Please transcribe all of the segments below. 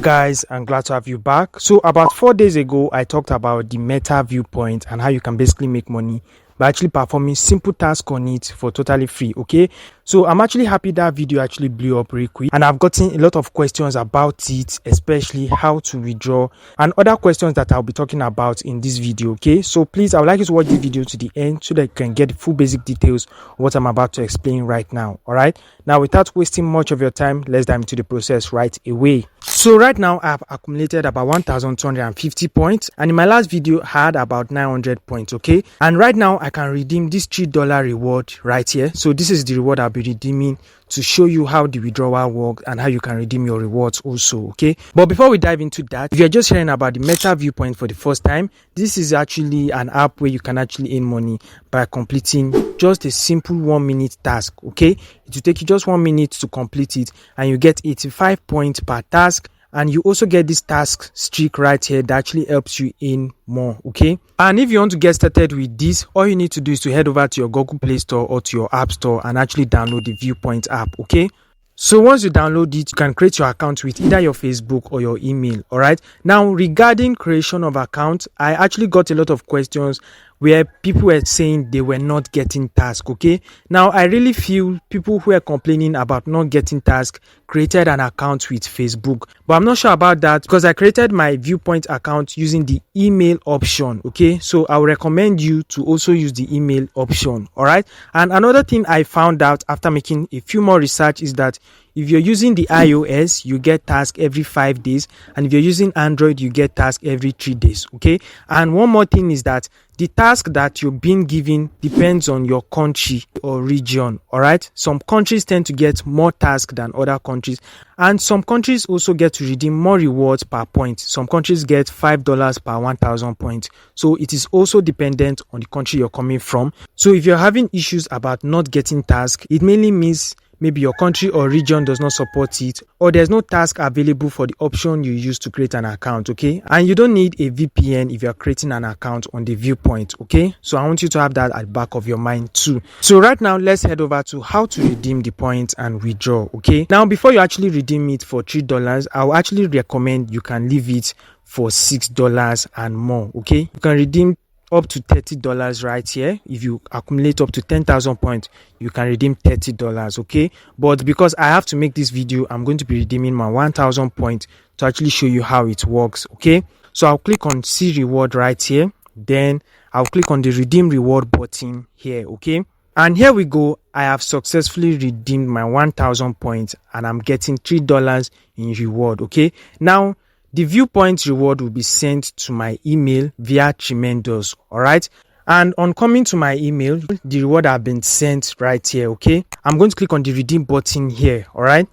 Guys, I'm glad to have you back. So about 4 days ago, I talked about the Meta Viewpoint and how you can basically make money by actually performing simple tasks on it for totally free. Okay, so I'm actually happy that video actually blew up really quick, and I've gotten a lot of questions about it, especially how to withdraw and other questions that I'll be talking about in this video. Okay, so please, I would like you to watch the video to the end so that you can get the full basic details of what I'm about to explain right now. All right, now without wasting much of your time, let's dive into the process right away. So right now I've accumulated about 1,250 points, and in my last video I had about 900 points. Okay, and right now I can redeem this $3 reward right here. So this is the reward I'll be redeeming to show you how the withdrawal works and how you can redeem your rewards also. Okay, but before we dive into that, if you're just hearing about the Meta Viewpoint for the first time, this is actually an app where you can actually earn money by completing just a simple 1-minute task. Okay, it will take you just 1 minute to complete it, and you get 85 points per task. And you also get this task streak right here that actually helps you in more. Okay, and if you want to get started with this, all you need to do is to head over to your Google Play Store or to your App Store and actually download the Viewpoint app. Okay, so once you download it, you can create your account with either your Facebook or your email. All right, now regarding creation of account, I actually got a lot of questions where people were saying they were not getting tasks. Okay, now I really feel people who are complaining about not getting tasks created an account with Facebook, but I'm not sure about that because I created my Viewpoint account using the email option. Okay, so I would recommend you to also use the email option. All right, and another thing I found out after making a few more research is that if you're using the iOS, you get tasks every 5 days, and if you're using Android, you get tasks every 3 days. Okay, and one more thing is that the task that you're being given depends on your country or region. All right, some countries tend to get more tasks than other countries, and some countries also get to redeem more rewards per point. Some countries get $5 per 1,000 points. So it is also dependent on the country you're coming from. So if you're having issues about not getting tasks, it mainly means maybe your country or region does not support it, or there's no task available for the option you use to create an account. Okay, and you don't need a VPN if you're creating an account on the Viewpoint. Okay, so I want you to have that at the back of your mind too. So right now, let's head over to how to redeem the points and withdraw. Okay, now before you actually redeem it for $3, I'll actually recommend you can leave it for $6 and more. Okay, you can redeem up to $30 right here. If you accumulate up to 10,000 points, you can redeem $30. Okay, but because I have to make this video, I'm going to be redeeming my 1,000 points to actually show you how it works. Okay, so I'll click on see reward right here, then I'll click on the redeem reward button here. Okay, and here we go. I have successfully redeemed my 1,000 points and I'm getting $3 in reward. Okay, now the Viewpoint reward will be sent to my email via Tremendous. All right, and on coming to my email, the reward have been sent right here. Okay, I'm going to click on the redeem button here. All right,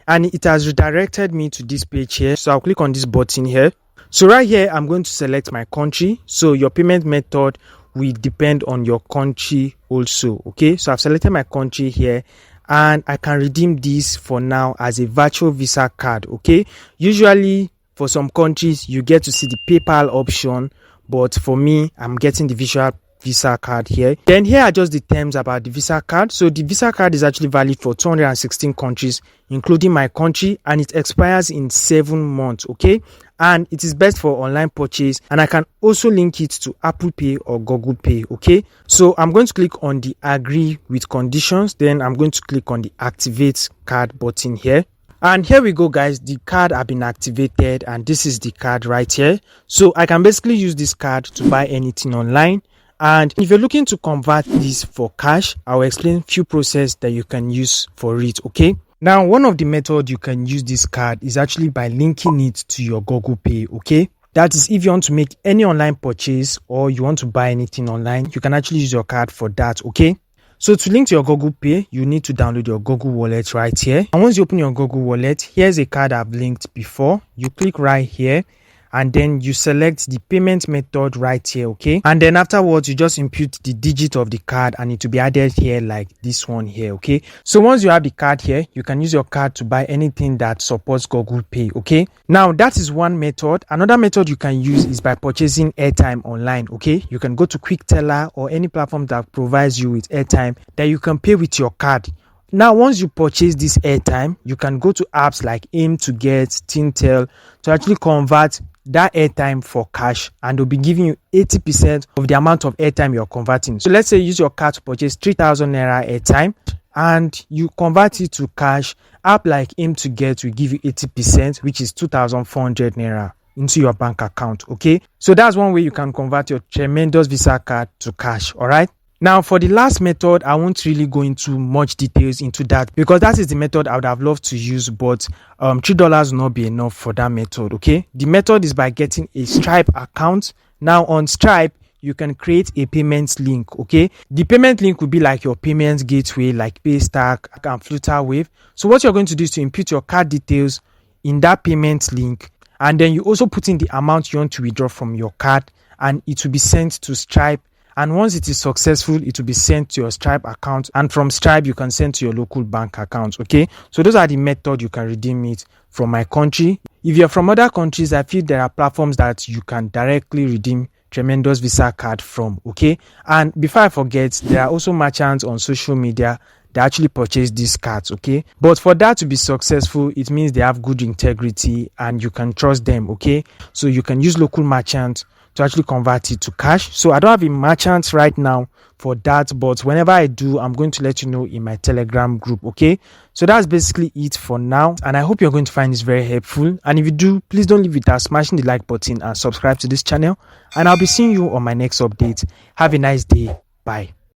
and it has redirected me to this page here, so I'll click on this button here. So right here, I'm going to select my country. So your payment method will depend on your country also. Okay, so I've selected my country here, and I can redeem this for now as a virtual Visa card. Okay, usually for some countries, you get to see the PayPal option, but for me, I'm getting the visual Visa card here. Then here are just the terms about the Visa card. So the Visa card is actually valid for 216 countries, including my country, and it expires in 7 months. Okay, and it is best for online purchase, and I can also link it to Apple Pay or Google Pay. Okay, so I'm going to click on the agree with conditions, then I'm going to click on the activate card button here. And here we go, guys. The card have been activated, and this is the card right here. So I can basically use this card to buy anything online. And if you're looking to convert this for cash, I'll explain few processes that you can use for it. Okay, now one of the methods you can use this card is actually by linking it to your Google Pay. Okay, that is if you want to make any online purchase or you want to buy anything online, you can actually use your card for that. Okay, so to link to your Google Pay, you need to download your Google Wallet right here. And once you open your Google Wallet, here's a card I've linked before. You click right here, and then you select the payment method right here. Okay, and then afterwards you just input the digit of the card and it will be added here like this one here. Okay, so once you have the card here, you can use your card to buy anything that supports Google Pay. Okay, now that is one method. Another method you can use is by purchasing airtime online. Okay, you can go to Quick Teller or any platform that provides you with airtime that you can pay with your card. Now, once you purchase this airtime, you can go to apps like Aim to Get, Tintel to actually convert that airtime for cash, and they'll be giving you 80% of the amount of airtime you're converting. So let's say you use your card to purchase 3,000 naira airtime and you convert it to cash. App like Aim to Get will give you 80%, which is 2,400 naira into your bank account. Okay, so that's one way you can convert your tremendous Visa card to cash. All right. Now, for the last method, I won't really go into much details into that because that is the method I would have loved to use, but $3 will not be enough for that method. Okay, the method is by getting a Stripe account. Now, on Stripe, you can create a payment link. Okay, the payment link will be like your payment gateway, like Paystack and Flutterwave. So what you're going to do is to input your card details in that payment link, and then you also put in the amount you want to withdraw from your card, and it will be sent to Stripe. And once it is successful, it will be sent to your Stripe account, and from Stripe you can send to your local bank account. Okay, so those are the methods you can redeem it from my country. If you're from other countries, I feel there are platforms that you can directly redeem tremendous Visa card from. Okay, and before I forget, there are also merchants on social media that actually purchase these cards. Okay, but for that to be successful, it means they have good integrity and you can trust them. Okay, so you can use local merchants to actually convert it to cash. So I don't have a merchant right now for that, but whenever I do, I'm going to let you know in my Telegram group. Okay, so that's basically it for now, and I hope you're going to find this very helpful. And if you do, please don't leave without smashing the like button and subscribe to this channel, and I'll be seeing you on my next update. Have a nice day. Bye.